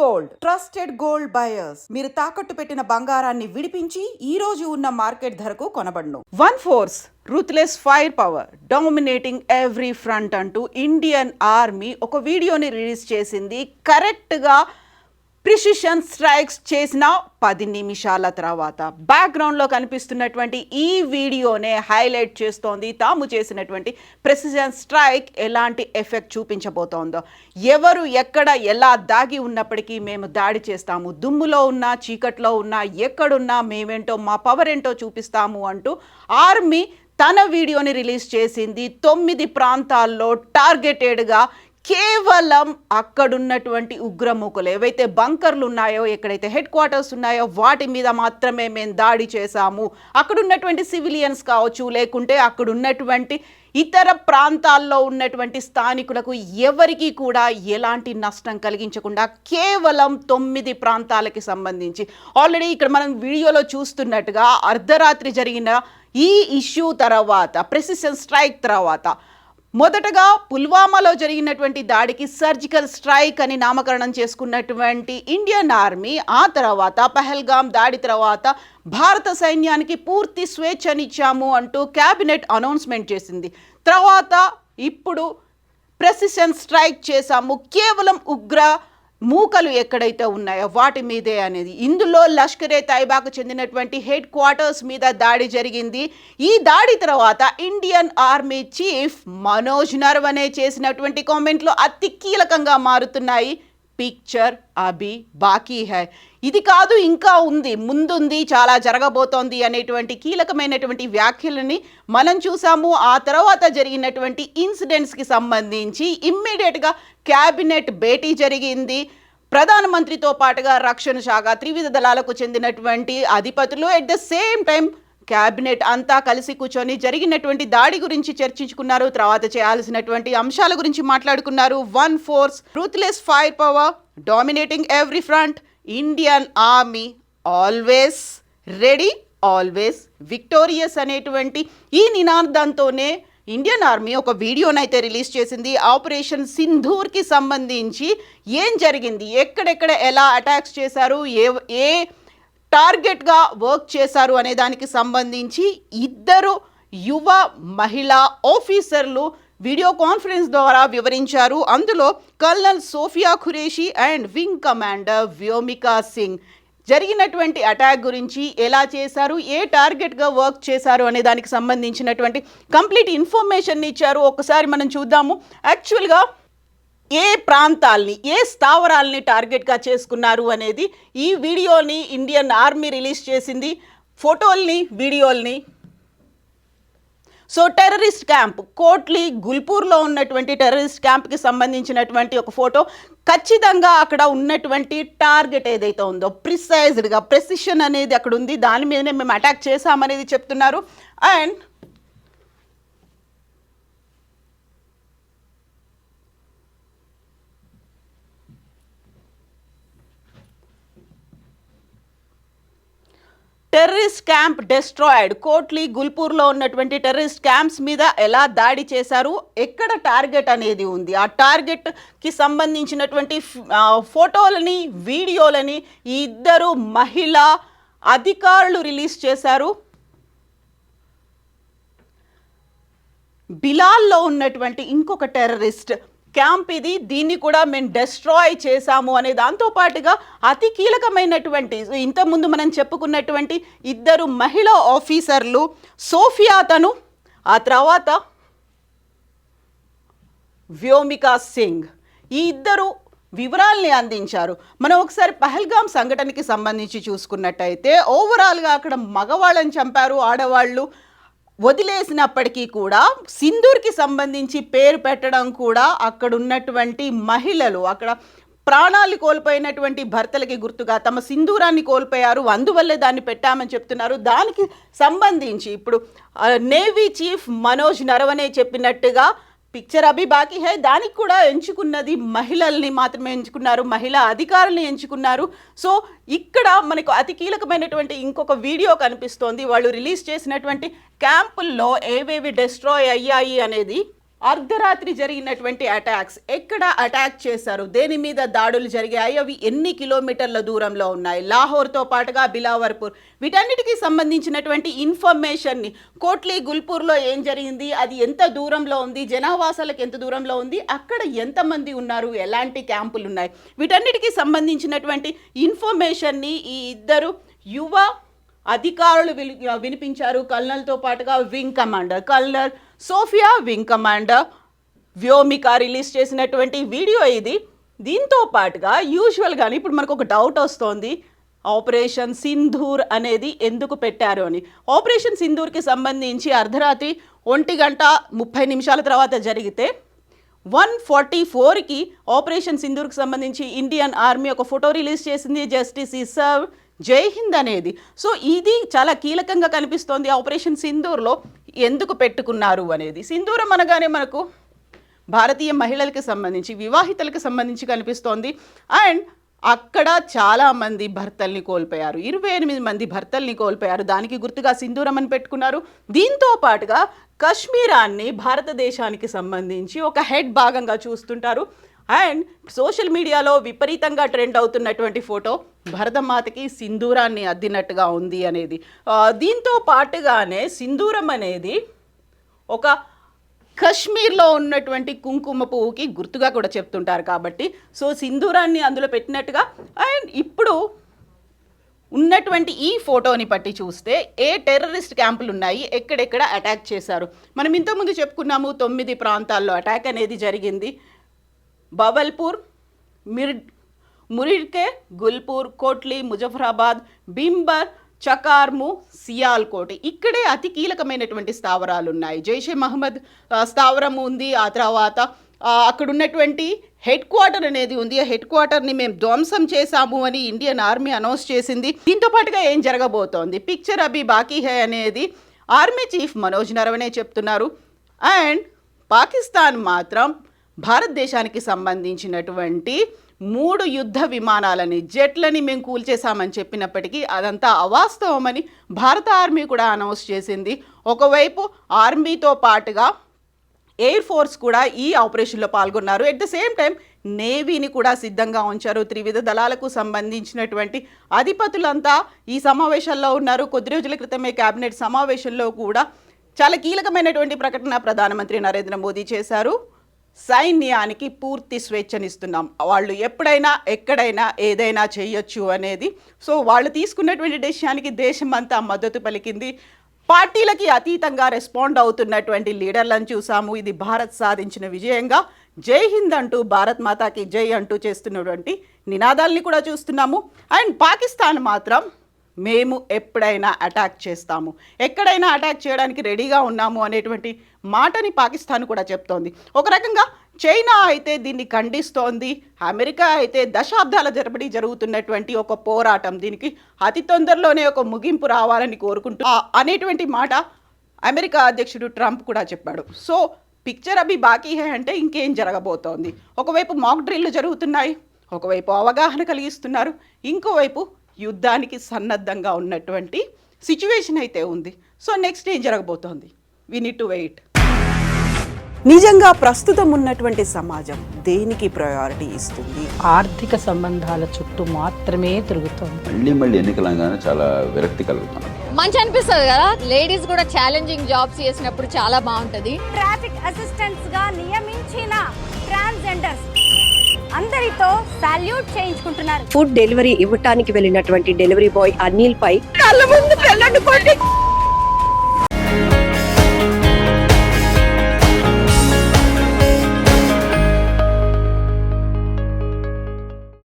Gold trusted gold buyers మీరు తాకట్టు పెట్టిన బంగారాన్ని విడిపించి ఈ రోజు ఉన్న మార్కెట్ ధరకు కొనబడును. One force ruthless fire power dominating every front అంటూ ఇండియన్ ఆర్మీ ఒక వీడియోని రిలీజ్ చేసింది. కరెక్ట్గా ప్రిసిషన్ స్ట్రైక్స్ చేసిన 10 నిమిషాల తర్వాత బ్యాక్గ్రౌండ్లో కనిపిస్తున్నటువంటి ఈ వీడియోనే హైలైట్ చేస్తోంది తాము చేసినటువంటి ప్రిసిషన్ స్ట్రైక్ ఎలాంటి ఎఫెక్ట్ చూపించబోతోందో. ఎవరు ఎక్కడ ఎలా దాగి ఉన్నప్పటికీ మేము దాడి చేస్తాము, దుమ్ములో ఉన్నా చీకట్లో ఉన్నా ఎక్కడున్నా మేమేంటో మా పవర్ ఏంటో చూపిస్తాము అంటూ ఆర్మీ తన వీడియోని రిలీజ్ చేసింది. 9 ప్రాంతాల్లో టార్గెటెడ్గా కేవలం అక్కడున్నటువంటి ఉగ్రమూకలు ఏవైతే బంకర్లు ఉన్నాయో, ఎక్కడైతే హెడ్ క్వార్టర్స్ ఉన్నాయో వాటి మీద మాత్రమే మేము దాడి చేశాము. అక్కడున్నటువంటి సివిలియన్స్ కావచ్చు, లేకుంటే అక్కడున్నటువంటి ఇతర ప్రాంతాల్లో ఉన్నటువంటి స్థానికులకు ఎవరికి కూడా ఎలాంటి నష్టం కలిగించకుండా కేవలం 9 ప్రాంతాలకి సంబంధించి ఆల్రెడీ ఇక్కడ మనం వీడియోలో చూస్తున్నట్టుగా అర్ధరాత్రి జరిగిన ఈ ఇష్యూ తర్వాత, ప్రెసిషన్ స్ట్రైక్ తర్వాత మొదటగా పుల్వామాలో జరిగినటువంటి దాడికి సర్జికల్ స్ట్రైక్ అని నామకరణం చేసుకున్నటువంటి ఇండియన్ ఆర్మీ ఆ తర్వాత పహల్గామ్ దాడి తర్వాత భారత సైన్యానికి పూర్తి స్వేచ్ఛనిచ్చాము అంటూ క్యాబినెట్ అనౌన్స్మెంట్ చేసింది. తర్వాత ఇప్పుడు ప్రెసిషన్ స్ట్రైక్ చేశాము కేవలం ఉగ్ర మూకలు ఎక్కడైతే ఉన్నాయో వాటి మీదే అనేది. ఇందులో లష్కరే తైబాకు చెందినటువంటి హెడ్ క్వార్టర్స్ మీద దాడి జరిగింది. ఈ దాడి తర్వాత Indian army chief Manoj Naravane చేసినటువంటి కామెంట్లు అతి కీలకంగా మారుతున్నాయి. పిక్చర్ అభి బాకీ హై, ఇది కాదు ఇంకా ఉంది, ముందుంది, చాలా జరగబోతోంది అనేటువంటి కీలకమైనటువంటి వ్యాఖ్యలని మనం చూసాము. ఆ తర్వాత జరిగినటువంటి ఇన్సిడెంట్స్కి సంబంధించి ఇమ్మీడియట్గా క్యాబినెట్ భేటీ జరిగింది. ప్రధానమంత్రితో పాటుగా రక్షణ శాఖ, త్రివిధ దళాలకు చెందినటువంటి అధిపతులు at the same time cabinet అంతా కలిసి కూర్చొని జరిగినటువంటి దాడి గురించి చర్చించుకున్నారు. తర్వాత చేయాల్సినటువంటి అంశాల గురించి మాట్లాడుకున్నారు. One force ruthless fire power dominating every front, Indian army always ready, always victorious అనేటువంటి ఈ నినాదంతోనే ఇండియన్ ఆర్మీ ఒక వీడియోనైతే రిలీజ్ చేసింది. ఆపరేషన్ సింధూర్కి సంబంధించి ఏం జరిగింది, ఎక్కడెక్కడ ఎలా అటాక్స్ చేశారు, ఏ టార్గెట్గా వర్క్ చేశారు అనే దానికి సంబంధించి 2 యువ మహిళా ఆఫీసర్లు వీడియో కాన్ఫరెన్స్ ద్వారా వివరించారు. అందులో colonel Sofiya Qureshi and wing commander Vyomika Singh జరిగినటువంటి అటాక్ గురించి, ఎలా చేశారు, ఏ టార్గెట్గా వర్క్ చేశారు అనే దానికి సంబంధించినటువంటి కంప్లీట్ ఇన్ఫర్మేషన్ ఇచ్చారు. ఒకసారి మనం చూద్దాము. యాక్చువల్గా ఏ ప్రాంతాల్ని, ఏ స్థావరాల్ని టార్గెట్గా చేసుకున్నారు అనేది ఈ వీడియోని ఇండియన్ ఆర్మీ రిలీజ్ చేసింది, ఫోటోల్ని, వీడియోల్ని. సో టెర్రరిస్ట్ క్యాంప్ కోట్లీ గుల్పూర్లో ఉన్నటువంటి టెర్రరిస్ట్ క్యాంప్కి సంబంధించినటువంటి ఒక ఫోటో. ఖచ్చితంగా అక్కడ ఉన్నటువంటి టార్గెట్ ఏదైతే ఉందో ప్రిసైజ్డ్గా ప్రెసిషన్ అనేది అక్కడ ఉంది, దాని మీదనే మేము అటాక్ చేశామనేది చెప్తున్నారు. And terrorist camp destroyed, Kotli గుల్పూర్లో ఉన్నటువంటి టెర్రరిస్ట్ క్యాంప్స్ మీద ఎలా దాడి చేశారు, ఎక్కడ టార్గెట్ అనేది ఉంది, ఆ టార్గెట్కి సంబంధించినటువంటి ఫోటోలని, వీడియోలని 2 మహిళా అధికారులు రిలీజ్ చేశారు. బిలాల్లో ఉన్నటువంటి ఇంకొక టెర్రరిస్ట్ క్యాంప్ ఇది, దీన్ని కూడా మేము డెస్ట్రాయ్ చేశాము అనే దాంతోపాటుగా అతి కీలకమైనటువంటి ఇంతకుముందు మనం చెప్పుకున్నటువంటి 2 మహిళా ఆఫీసర్లు సోఫియా తను, ఆ తర్వాత వ్యోమికా సింగ్, ఈ 2 వివరాల్ని అందించారు. మనం ఒకసారి పహల్గామ్ సంఘటనకి సంబంధించి చూసుకున్నట్టయితే ఓవరాల్గా అక్కడ మగవాళ్ళని చంపారు, ఆడవాళ్ళు వదిలేసినప్పటికీ కూడా సింధూర్కి సంబంధించి పేరు పెట్టడం కూడా అక్కడ ఉన్నటువంటి మహిళలు, అక్కడ ప్రాణాలు కోల్పోయినటువంటి భర్తలకి గుర్తుగా తమ సింధూరాన్ని కోల్పోయారు, అందువల్లే దాన్ని పెట్టామని చెప్తున్నారు. దానికి సంబంధించి ఇప్పుడు నేవీ చీఫ్ మనోజ్ నరవనే చెప్పినట్టుగా పిక్చర్ అభి బాకీ హై, దానికి కూడా ఎంచుకున్నది మహిళల్ని మాత్రమే ఎంచుకున్నారు, మహిళా అధికారుల్ని ఎంచుకున్నారు. సో ఇక్కడ మనకు అతి కీలకమైనటువంటి ఇంకొక వీడియో కనిపిస్తోంది. వాళ్ళు రిలీజ్ చేసినటువంటి క్యాంపుల్లో ఏవేవి డెస్ట్రాయ్ అయ్యాయి అనేది. అర్ధరాత్రి జరిగినటువంటి అటాక్స్, ఎక్కడ అటాక్ చేశారు, దేని మీద దాడులు జరిగాయి, అవి ఎన్ని కిలోమీటర్ల దూరంలో ఉన్నాయి, లాహోర్తో పాటుగా బిలావర్పూర్, వీటన్నిటికీ సంబంధించినటువంటి ఇన్ఫర్మేషన్ని, కోట్లీ గుల్పూర్లో ఏం జరిగింది, అది ఎంత దూరంలో ఉంది, జనావాసాలకు ఎంత దూరంలో ఉంది, అక్కడ ఎంతమంది ఉన్నారు, ఎలాంటి క్యాంపులు ఉన్నాయి, వీటన్నిటికీ సంబంధించినటువంటి ఇన్ఫర్మేషన్ని ఈ ఇద్దరు యువ అధికారులు వినిపించారు. కల్నల్తో పాటుగా wing commander colonel Sofiya, wing commander Vyomika release చేసినటువంటి వీడియో ఇది. దీంతో పాటుగా యూజువల్గానే ఇప్పుడు మనకు ఒక డౌట్ వస్తోంది, ఆపరేషన్ సింధూర్ అనేది ఎందుకు పెట్టారు అని. ఆపరేషన్ సింధూర్కి సంబంధించి అర్ధరాత్రి 1:30 తర్వాత జరిగితే 1:44కి ఆపరేషన్ సింధూర్కి సంబంధించి ఇండియన్ ఆర్మీ ఒక ఫోటో రిలీజ్ చేసింది, జస్టిస్ ఈ సర్వ్ జై హింద్ అనేది. సో ఇది చాలా కీలకంగా కనిపిస్తోంది. ఆపరేషన్ సింధూర్లో ఎందుకు పెట్టుకున్నారు అనేది. సింధూరం అనగానే మనకు భారతీయ మహిళలకు సంబంధించి, వివాహితలకు సంబంధించి కనిపిస్తోంది. అండ్ అక్కడ చాలామంది భర్తల్ని కోల్పోయారు, 28 మంది భర్తల్ని కోల్పోయారు. దానికి గుర్తుగా సింధూరం అని పెట్టుకున్నారు. దీంతో పాటుగా కశ్మీరాన్ని భారతదేశానికి సంబంధించి ఒక హెడ్ భాగంగా చూస్తుంటారు. అండ్ సోషల్ మీడియాలో విపరీతంగా ట్రెండ్ అవుతున్నటువంటి ఫోటో భరతమాతకి సింధూరాన్ని అద్దినట్టుగా ఉంది అనేది. దీంతో పాటుగానే సింధూరం అనేది ఒక కశ్మీర్లో ఉన్నటువంటి కుంకుమ పువ్వుకి గుర్తుగా కూడా చెప్తుంటారు కాబట్టి సో సింధూరాన్ని అందులో పెట్టినట్టుగా. అండ్ ఇప్పుడు ఉన్నటువంటి ఈ ఫోటోని బట్టి చూస్తే ఏ టెర్రరిస్ట్ క్యాంపులు ఉన్నాయి, ఎక్కడెక్కడ అటాక్ చేశారు. మనం ఇంతకుముందు చెప్పుకున్నాము 9 ప్రాంతాల్లో అటాక్ అనేది జరిగింది. బవల్పూర్, మురిడ్కే, గుల్పూర్, కోట్లీ, ముజఫరాబాద్, బింబర్, చకార్ము, సియాల్కోట్, ఇక్కడే అతి కీలకమైనటువంటి స్థావరాలు ఉన్నాయి. జైషే మహమ్మద్ స్థావరం ఉంది. ఆ తర్వాత అక్కడ ఉన్నటువంటి హెడ్ క్వార్టర్ అనేది ఉంది. ఆ హెడ్ క్వార్టర్ని మేము ధ్వంసం చేశాము అని ఇండియన్ ఆర్మీ అనౌన్స్ చేసింది. దీంతో పాటుగా ఏం జరగబోతోంది, పిక్చర్ అభి బాకీ హై అనేది ఆర్మీ చీఫ్ మనోజ్ నరవనే చెప్తున్నారు. అండ్ పాకిస్తాన్ మాత్రం భారతదేశానికి సంబంధించినటువంటి 3 యుద్ధ విమానాలని, జెట్లని మేము కూల్చేశామని చెప్పినప్పటికీ అదంతా అవాస్తవమని భారత ఆర్మీ కూడా అనౌన్స్ చేసింది. ఒకవైపు ఆర్మీతో పాటుగా ఎయిర్ ఫోర్స్ కూడా ఈ ఆపరేషన్లో పాల్గొన్నారు. ఎట్ ద సేమ్ టైం నేవీని కూడా సిద్ధంగా ఉంచారు. త్రివిధ దళాలకు సంబంధించినటువంటి అధిపతులంతా ఈ సమావేశాల్లో ఉన్నారు. కొద్ది రోజుల క్రితమే కేబినెట్ సమావేశంలో కూడా చాలా కీలకమైనటువంటి ప్రకటన ప్రధానమంత్రి నరేంద్ర మోదీ చేశారు. సైన్యానికి పూర్తి స్వేచ్ఛనిస్తున్నాం, వాళ్ళు ఎప్పుడైనా ఎక్కడైనా ఏదైనా చేయొచ్చు అనేది. సో వాళ్ళు తీసుకున్నటువంటి డెసిషన్కి దేశం అంతా మద్దతు పలికింది. పార్టీలకి అతీతంగా రెస్పాండ్ అవుతున్నటువంటి లీడర్లను చూసాము. ఇది భారత్ సాధించిన విజయంగా జై హింద్ అంటూ, భారత్ మాతాకి జై అంటూ చేస్తున్నటువంటి నినాదాలని కూడా చూస్తున్నాము. అండ్ పాకిస్తాన్ మాత్రం మేము ఎప్పుడైనా అటాక్ చేస్తాము, ఎక్కడైనా అటాక్ చేయడానికి రెడీగా ఉన్నాము అనేటువంటి మాటని పాకిస్తాన్ కూడా చెప్తోంది. ఒక రకంగా చైనా అయితే దీన్ని ఖండిస్తోంది. అమెరికా అయితే దశాబ్దాల తరబడి జరుగుతున్నటువంటి ఒక పోరాటం, దీనికి అతి తొందరలోనే ఒక ముగింపు రావాలని కోరుకుంటూ అనేటువంటి మాట అమెరికా అధ్యక్షుడు ట్రంప్ కూడా చెప్పాడు. సో పిక్చర్ అభి బాకీ హై అంటే ఇంకేం జరగబోతోంది. ఒకవైపు మాక్ డ్రిల్లు జరుగుతున్నాయి, ఒకవైపు అవగాహన కలిగిస్తున్నారు, ఇంకోవైపు యుద్ధానికి సన్నద్ధంగా ఉన్నటువంటి సిచ్యువేషన్ అయితే ఉంది. సో నెక్స్ట్ ఏం జరగబోతోంది, వి నీడ్ టు వెయిట్. నిజంగా ప్రస్తుతం ఉన్నటువంటి సమాజం దేనికి ప్రయారిటీ ఇస్తుంది? ఆర్థిక సంబంధాల చుట్టూ మాత్రమే తిరుగుతుంది. మళ్ళీ ఎన్నికలంగానే చాలా విరక్తి కలుగుతుంది. మంచి అనిపిస్తుంది కదా, లేడీస్ కూడా ఛాలెంజింగ్ జాబ్స్ చేసినప్పుడు చాలా బాగుంటది. ట్రాఫిక్ అసిస్టెంట్స్ గా నియమించిన ట్రాన్స్జెండర్స్ అందరితో సాల్యూట్ చేయించుకుంటున్నారు. ఫుడ్ డెలివరీ ఇవ్వటానికి వెళ్ళినటువంటి డెలివరీ బాయ్ అనిల్ పై కళ్ళ ముందు పెళ్ళండి